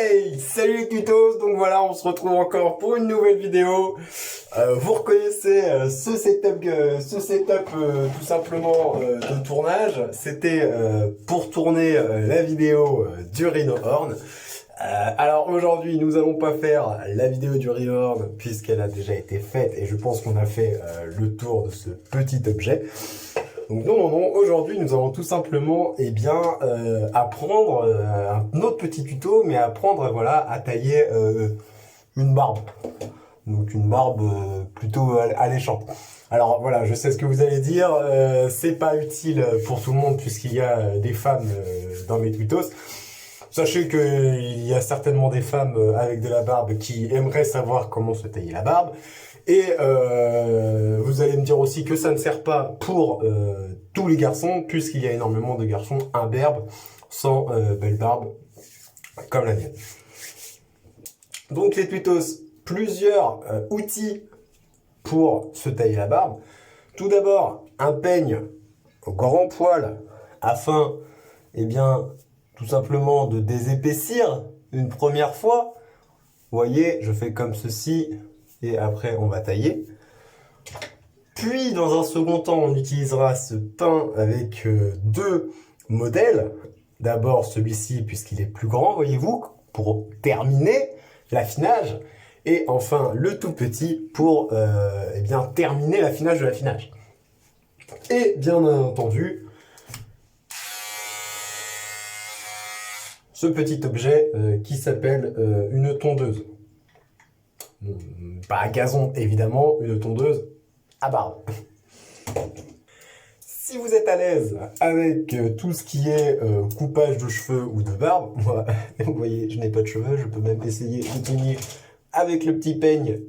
Hey, salut les tutos. Donc voilà, on se retrouve encore pour une nouvelle vidéo. Vous reconnaissez ce setup tout simplement de tournage. C'était pour tourner la vidéo du Rhino Horn. Alors aujourd'hui, nous allons pas faire la vidéo du Rhino Horn puisqu'elle a déjà été faite et je pense qu'on a fait le tour de ce petit objet. Donc non, aujourd'hui nous allons tout simplement apprendre un autre petit tuto, mais apprendre voilà, à tailler une barbe. Donc une barbe plutôt alléchante. Alors voilà, je sais ce que vous allez dire, c'est pas utile pour tout le monde puisqu'il y a des femmes dans mes tutos. Sachez qu'il y a certainement des femmes avec de la barbe qui aimeraient savoir comment se tailler la barbe. Et vous allez me dire aussi que ça ne sert pas pour tous les garçons, puisqu'il y a énormément de garçons imberbes, sans belle barbe, comme la mienne. Donc les tutos, plusieurs outils pour se tailler la barbe. Tout d'abord, un peigne au grand poil, afin, tout simplement de désépaissir une première fois. Vous voyez, je fais comme ceci. Et après, on va tailler. Puis, dans un second temps, on utilisera ce pain avec deux modèles. D'abord, celui-ci, puisqu'il est plus grand, voyez-vous, pour terminer l'affinage. Et enfin, le tout petit pour terminer l'affinage de l'affinage. Et bien entendu, ce petit objet qui s'appelle une tondeuse. Pas à gazon, évidemment, une tondeuse à barbe. Si vous êtes à l'aise avec tout ce qui est coupage de cheveux ou de barbe, moi, vous voyez, je n'ai pas de cheveux, je peux même essayer de tenir avec le petit peigne,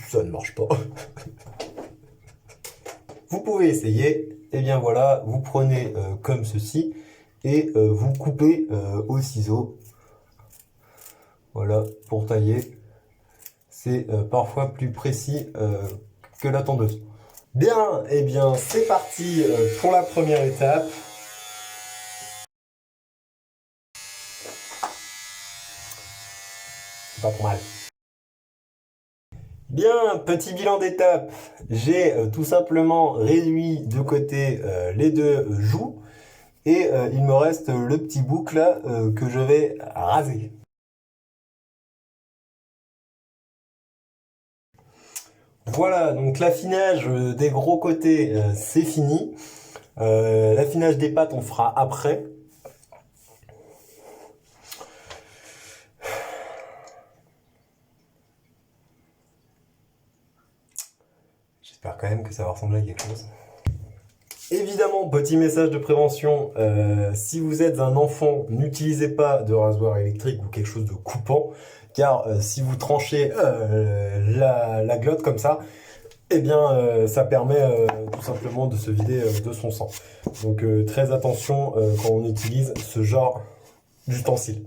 ça ne marche pas. Vous pouvez essayer, et bien voilà, vous prenez comme ceci, et vous coupez au ciseau, voilà, pour tailler. C'est parfois plus précis que la tondeuse. Bien, c'est parti pour la première étape. C'est pas trop mal. Bien, petit bilan d'étape. J'ai tout simplement réduit de côté les deux joues. Et il me reste le petit bouc là que je vais raser. Voilà, donc l'affinage des gros côtés, c'est fini. L'affinage des pattes, on fera après. J'espère quand même que ça va ressembler à quelque chose. Évidemment, petit message de prévention, si vous êtes un enfant, n'utilisez pas de rasoir électrique ou quelque chose de coupant, car si vous tranchez la glotte comme ça, ça permet tout simplement de se vider de son sang. Donc très attention quand on utilise ce genre d'ustensile.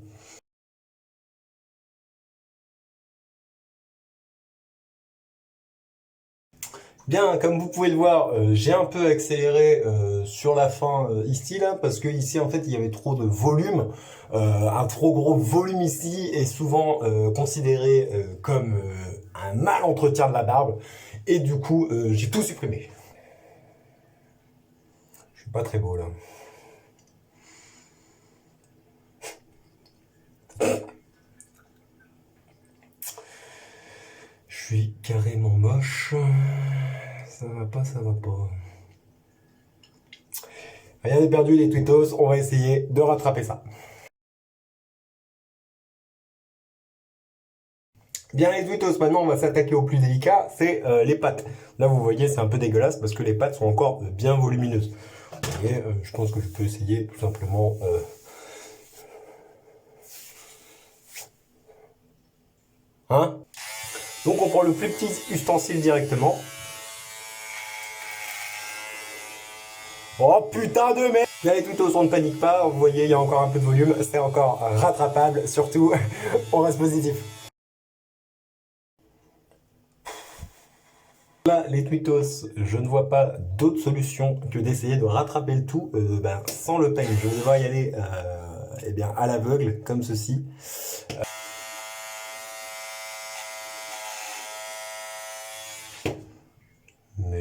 Bien, comme vous pouvez le voir, j'ai un peu accéléré sur la fin ici, là, parce que ici, en fait, il y avait trop de volume. Un trop gros volume ici est souvent considéré comme un mal entretien de la barbe. Et du coup, j'ai tout supprimé. Je suis pas très beau, là. Je suis carrément moche. Ça va pas, ça va pas. Rien n'est perdu les tutos, on va essayer de rattraper ça. Bien les tutos, maintenant on va s'attaquer au plus délicat, c'est les pattes. Là vous voyez c'est un peu dégueulasse parce que les pattes sont encore bien volumineuses. Vous voyez, je pense que je peux essayer tout simplement... Hein? Donc on prend le plus petit ustensile directement. Oh putain de merde! Là les tutos, on ne panique pas, vous voyez il y a encore un peu de volume, c'est encore rattrapable, surtout on reste positif. Là les tutos, je ne vois pas d'autre solution que d'essayer de rattraper le tout sans le peigne. Je vais devoir y aller à l'aveugle, comme ceci.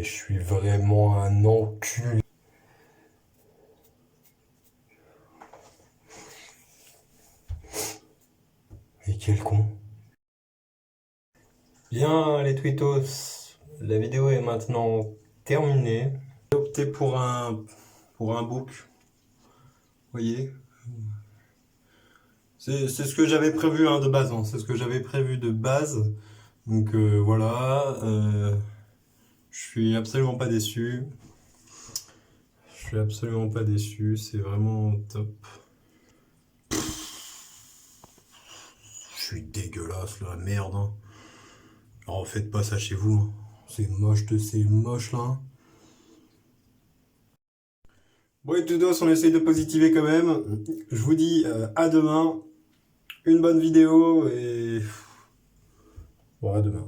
je suis vraiment un enculé. Et quel con. Bien les twittos, la vidéo est maintenant terminée. J'ai opté pour un book. Vous voyez, c'est ce que j'avais prévu hein, de base. Hein. C'est ce que j'avais prévu de base. Donc voilà. Je suis absolument pas déçu. Je suis absolument pas déçu. C'est vraiment top. Je suis dégueulasse là, merde. Hein. Alors faites pas ça chez vous. Hein. C'est moche là. Bon et tout dos, on essaye de positiver quand même. Je vous dis à demain. Une bonne vidéo et... Bon, à demain.